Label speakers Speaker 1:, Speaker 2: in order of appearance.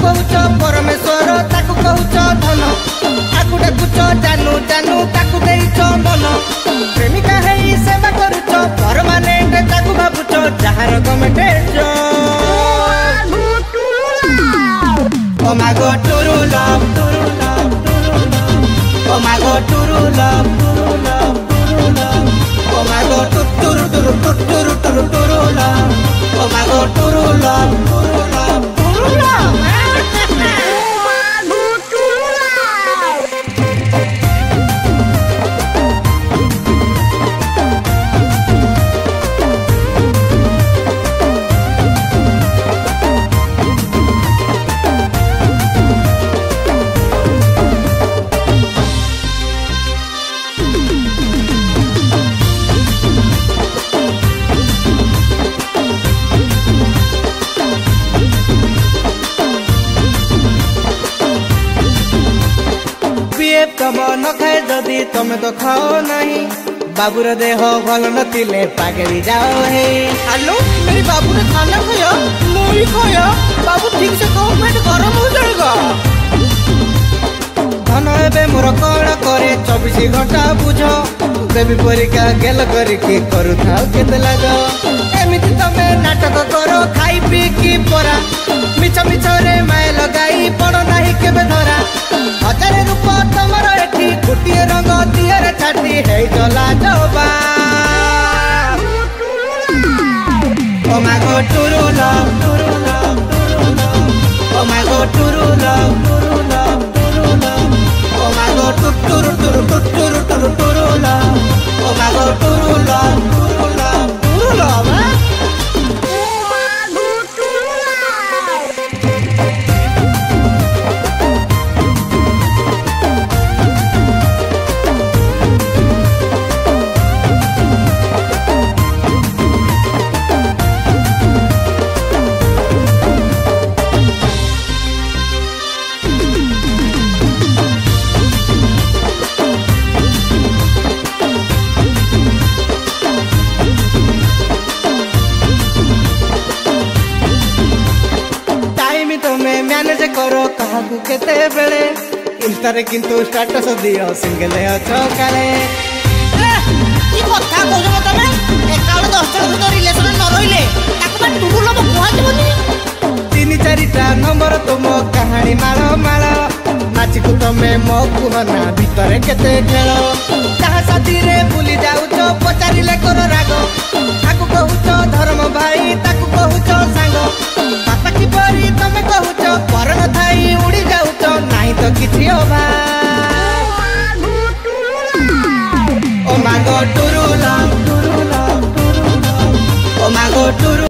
Speaker 1: कहुच परमेश्वर ताकू कहुच धन आकु डाकुच जानू जानू ताकू देइच मन प्रेमिका हेई सेवा करुच परमानेंट ताकू भाबुच जहार गमेटे ओ मागो टुरु लव टुरु लव टुरु लव ओ मागो टुरु लव टुरु लव टुरु लव ओ मागो टुरु टुरु टुरु टुरु टुरु लव ओ मागो टुरु लव टुरु लव टुरु लव तब न खाए जदि तमे तो खाओ नहीं बाबूर देह भल नथिले पागली जाओ हे हेलो मेरी बाबू ने खाना खाया मुई खाया बाबू ठीक से कहो पेट गरम हो जाएगा धन एबे मोर कण करे 24 घंटा बुझ बेबी परीक्षा गेल करके करू थाओ केते लाग एमिति तमे नाटक करो खाई पी की परा मिछ मिछ रे माय लगाई पड़ नाही केबे धरा 1000 रूपा तमर एठी गोटिए रंग दियर छाती हे जला जबा ओ मागो टुरु लव टुरु लव टुरु लव ओ मागो टुरु लव टुरु लव टुरु लव ओ मागो टुरु टुरु टुरु टुरु टुरु लव ओ मागो टुरु लव टुरु लव टुरु लव मैनेज करो कहा केते बेले इंस्टारे किंतु स्टेटस दियो सिंगल अछो काले की कथा कहजो तमे एकाउंट 10 जन तो रिलेशन न रहिले ताकबा टुरु लब कुहा जबनी 3-4टा नंबर तुम कहानी मारो मारो नाची को तमे मो कुहना भीतर केते खेलो जहा साथी रे भूली जाउछ पचारिले करो रागो आकु कहूछ धर्म भाई ताकु कहूछ सांग पापा की परी तमे कहूछ पर न थाई उड़ी जाउछ नाही तो किछि होबा ओ मागो टुरु लव टुरु लव टुरु लव ओ मागो टुरु